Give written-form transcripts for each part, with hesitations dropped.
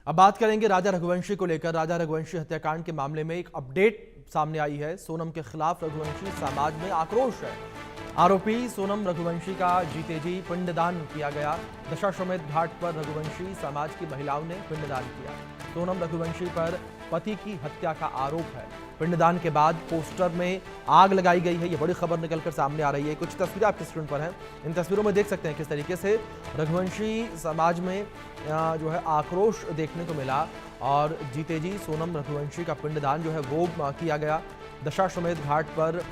अब बात करेंगे राजा रघुवंशी को लेकर। राजा रघुवंशी हत्याकांड के मामले में एक अपडेट सामने आई है। सोनम के खिलाफ रघुवंशी समाज में आक्रोश है। आरोपी सोनम रघुवंशी का जीते जी पिंडदान किया गया। दशाश्वमेध घाट पर रघुवंशी समाज की महिलाओं ने पिंडदान किया। सोनम रघुवंशी पर पति की हत्या का आरोप है। पिंडदान के बाद पोस्टर में आग लगाई गई है। ये बड़ी खबर निकलकर सामने आ रही है। कुछ तस्वीरें आपके स्क्रीन पर हैं। इन तस्वीरों में देख सकते हैं किस तरीके से रघुवंशी समाज में जो है आक्रोश देखने को मिला और जीते जी सोनम रघुवंशी का पिंडदान जो है वो किया गया। दशाश्वमेध घाट पर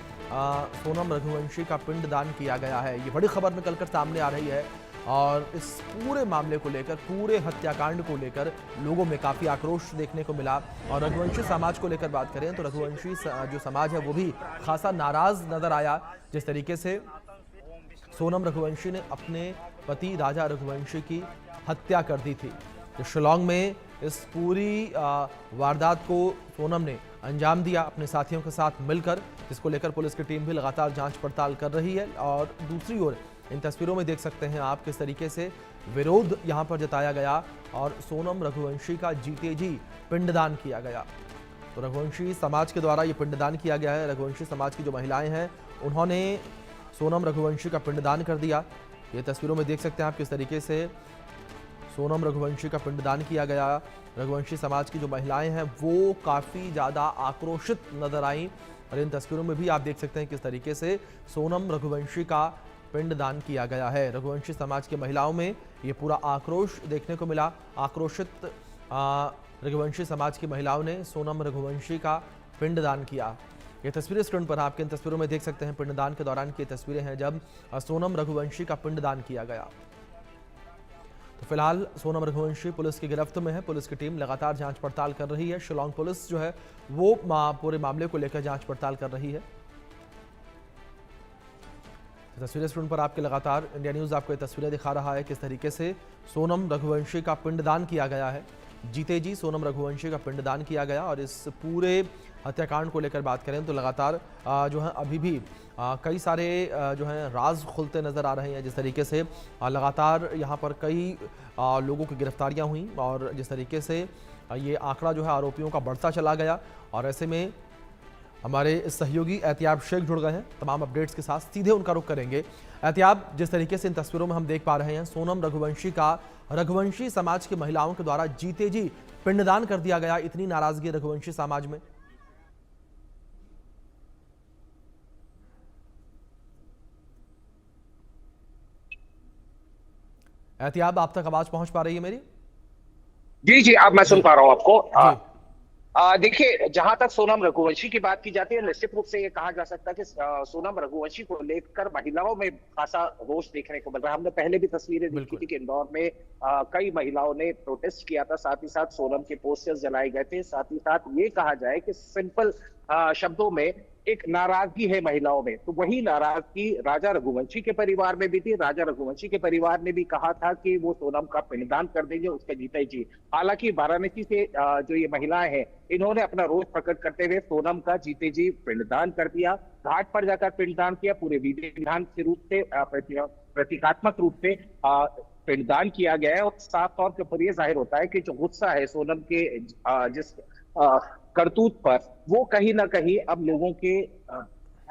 सोनम रघुवंशी का पिंडदान किया गया है। ये बड़ी खबर निकलकर सामने आ रही है और इस पूरे मामले को लेकर, पूरे हत्याकांड को लेकर लोगों में काफ़ी आक्रोश देखने को मिला। और रघुवंशी समाज को लेकर बात करें तो रघुवंशी जो समाज है वो भी खासा नाराज नजर आया। जिस तरीके से सोनम रघुवंशी ने अपने पति राजा रघुवंशी की हत्या कर दी थी। तो शिलांग में इस पूरी वारदात को सोनम ने अंजाम दिया अपने साथियों के साथ मिलकर, जिसको लेकर पुलिस की टीम भी लगातार जांच पड़ताल कर रही है। और दूसरी ओर इन तस्वीरों में देख सकते हैं आप किस तरीके से विरोध यहां पर जताया गया और सोनम रघुवंशी का जीते जी पिंडदान किया गया। तो रघुवंशी समाज के द्वारा ये पिंडदान किया गया है। रघुवंशी समाज की जो महिलाएं हैं उन्होंने सोनम रघुवंशी का पिंडदान कर दिया। ये तस्वीरों में देख सकते हैं आप किस तरीके से सोनम रघुवंशी का पिंडदान किया गया। रघुवंशी समाज की जो महिलाएं हैं वो काफ़ी ज़्यादा आक्रोशित नजर आईं और इन तस्वीरों में भी आप देख सकते हैं किस तरीके से सोनम रघुवंशी का पिंडदान किया गया है। रघुवंशी समाज की महिलाओं में ये पूरा आक्रोश देखने को मिला। आक्रोशित रघुवंशी समाज की महिलाओं ने सोनम रघुवंशी का पिंडदान किया। ये तस्वीरें स्क्रीन पर आपके इन तस्वीरों में देख सकते हैं। पिंडदान के दौरान की तस्वीरें हैं जब सोनम रघुवंशी का पिंडदान किया गया। तो फिलहाल सोनम रघुवंशी पुलिस की गिरफ्त में है। पुलिस की टीम लगातार जांच पड़ताल कर रही है। शिलांग पुलिस जो है वो पूरे मामले को लेकर जांच पड़ताल कर रही है। तस्वीरें स्क्रीन पर आपके लगातार इंडिया न्यूज़ आपको ये तस्वीरें दिखा रहा है किस तरीके से सोनम रघुवंशी का पिंडदान किया गया है। जीते जी सोनम रघुवंशी का पिंडदान किया गया। और इस पूरे हत्याकांड को लेकर बात करें तो लगातार जो है अभी भी कई सारे जो हैं राज खुलते नज़र आ रहे हैं। जिस तरीके से लगातार यहाँ पर कई लोगों की गिरफ्तारियाँ हुई और जिस तरीके से ये आंकड़ा जो है आरोपियों का बढ़ता चला गया। और ऐसे में हमारे सहयोगी एहतियाब शेख जुड़ गए हैं तमाम अपडेट्स के साथ। सीधे उनका रुख करेंगे। एहतियाब, जिस तरीके से इन तस्वीरों में हम देख पा रहे हैं सोनम रघुवंशी का रघुवंशी समाज की महिलाओं के द्वारा जीते जी पिंडदान कर दिया गया। इतनी नाराजगी रघुवंशी समाज में। एहतियाब, आप तक आवाज पहुंच पा रही है मेरी? जी जी, अब मैं सुन पा रहा हूं आपको। जी। देखिए, जहां तक सोनम रघुवंशी की बात की जाती है, निश्चित रूप से ये कहा जा सकता है कि सोनम रघुवंशी को लेकर महिलाओं में खासा रोष देखने को मिल रहा है। हमने पहले भी तस्वीरें देखी बिल्कुल। थी कि इंदौर में कई महिलाओं ने प्रोटेस्ट किया था, साथ ही साथ सोनम के पोस्टर्स जलाए गए थे। साथ ही साथ ये कहा जाए कि सिंपल शब्दों में एक नाराजगी है महिलाओं में, तो वही नाराजगी राजा रघुवंशी के परिवार में भी थी। राजा रघुवंशी के परिवार ने भी कहा था कि वो सोनम का पिंडदान कर देंगे उसके जीते जी। हालांकि वाराणसी से जो ये महिलाएं हैं, इन्होंने अपना रोष प्रकट करते हुए सोनम का जीते जी पिंडदान कर दिया। घाट पर जाकर पिंडदान किया। पूरे विधि विधान के रूप से प्रतीकात्मक रूप से पिंडदान किया गया है। और साफ तौर के ऊपर यह जाहिर होता है कि जो गुस्सा है सोनम के जिस करतूत पर, वो कहीं ना कहीं अब लोगों के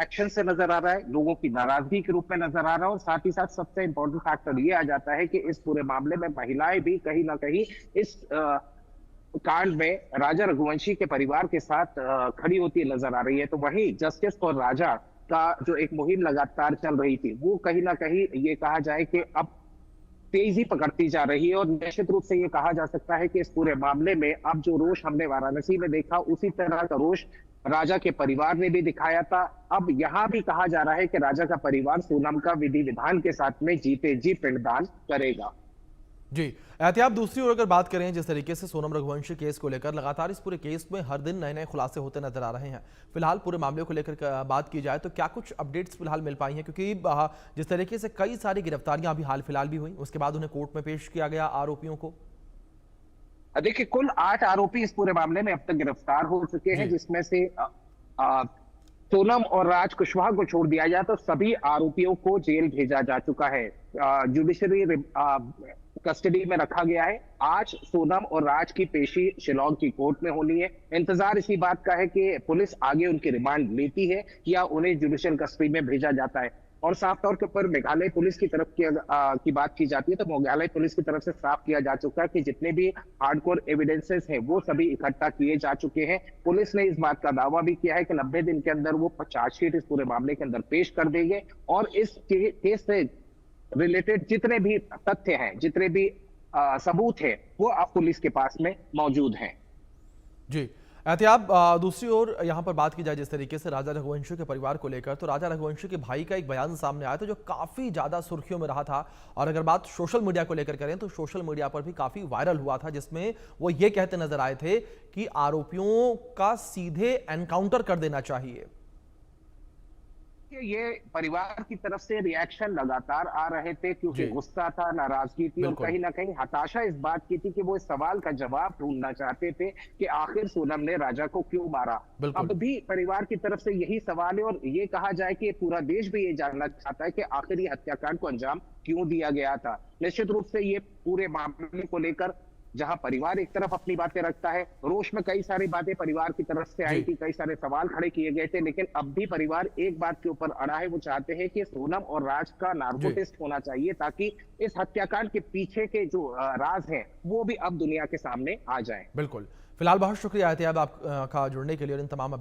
एक्शन से नजर आ रहा है, लोगों की नाराजगी के रूप में नजर आ रहा है। और साथ ही साथ सबसे इंपॉर्टेंट फैक्टर ये आ जाता है कि इस पूरे मामले में महिलाएं भी कहीं ना कहीं इस कांड में राजा रघुवंशी के परिवार के साथ खड़ी होती नजर आ रही है। तो वही जस्टिस फॉर राजा का जो एक मुहिम लगातार चल रही थी, वो कहीं ना कहीं ये कहा जाए कि अब तेजी पकड़ती जा रही है। और निश्चित रूप से ये कहा जा सकता है कि इस पूरे मामले में अब जो रोष हमने वाराणसी में देखा, उसी तरह का रोष राजा के परिवार ने भी दिखाया था। अब यहां भी कहा जा रहा है कि राजा का परिवार सोनम का विधि विधान के साथ में जीते जी पिंडदान करेगा। जी एहतियाब, दूसरी ओर अगर बात करें जिस तरीके से सोनम रघुवंशी केस को लेकर लगातार इस पूरे केस में हर दिन नए नए खुलासे होते नजर आ रहे हैं। फिलहाल पूरे मामले को लेकर बात की जाए तो क्या कुछ अपडेट्स फिलहाल मिल पाई हैं? क्योंकि जिस तरीके से कई सारी गिरफ्तारियां अभी हाल फिलहाल भी हुई, उसके बाद उन्हें कोर्ट में पेश किया गया आरोपियों को। देखिए, कुल 8 आरोपी इस पूरे मामले में अब तक गिरफ्तार हो चुके हैं, जिसमें से सोनम और राज कुशवाहा को छोड़ दिया जाए तो सभी आरोपियों को जेल भेजा जा चुका है। जुडिशरी कस्टडी में रखा गया है। आज सोनम और राज की पेशी शिलांग की कोर्ट में होनी है। इंतजार इसी बात का है कि पुलिस आगे उनकी रिमांड लेती है या उन्हें जुडिशियल कस्टडी में भेजा जाता है। और साफ तौर के ऊपर मेघालय पुलिस की तरफ की बात की जाती है तो मेघालय पुलिस की तरफ से साफ किया जा चुका है कि जितने भी हार्डकोर एविडेंसेस हैं वो सभी इकट्ठा किए जा चुके हैं। पुलिस ने इस बात का दावा भी किया है कि 90 दिन के अंदर वो चार्जशीट इस पूरे मामले के अंदर पेश कर देंगे और इस केस से रिलेटेड जितने भी तथ्य हैं, जितने भी सबूत हैं, वो अब पुलिस के पास में मौजूद हैं। जी एहतियाब, दूसरी ओर यहाँ पर बात की जाए जिस तरीके से राजा रघुवंशी के परिवार को लेकर, तो राजा रघुवंशी के भाई का एक बयान सामने आया था जो काफ़ी ज़्यादा सुर्खियों में रहा था। और अगर बात सोशल मीडिया को लेकर करें तो सोशल मीडिया पर भी काफ़ी वायरल हुआ था, जिसमें वो ये कहते नजर आए थे कि आरोपियों का सीधे एनकाउंटर कर देना चाहिए। ये परिवार की तरफ से रिएक्शन लगातार आ रहे थे क्योंकि गुस्सा था, नाराजगी थी और कहीं ना कहीं हताशा इस बात की थी कि वो इस सवाल का जवाब ढूंढना चाहते थे कि आखिर सोनम ने राजा को क्यों मारा। अब भी परिवार की तरफ से यही सवाल है और ये कहा जाए कि पूरा देश भी ये जानना चाहता है कि आखिर ये हत्याकांड को अंजाम क्यों दिया गया था। निश्चित रूप से ये पूरे मामले को लेकर जहां परिवार एक तरफ अपनी बातें रखता है, रोष में कई सारी बातें परिवार की तरफ से आई थी, कई सारे सवाल खड़े किए गए थे, लेकिन अब भी परिवार एक बात के ऊपर अड़ा है। वो चाहते हैं कि सोनम और राज का नार्को टेस्ट होना चाहिए ताकि इस हत्याकांड के पीछे के जो राज हैं वो भी अब दुनिया के सामने आ जाए। बिल्कुल। फिलहाल बहुत शुक्रिया एहतियाब आपका जुड़ने के लिए और इन तमाम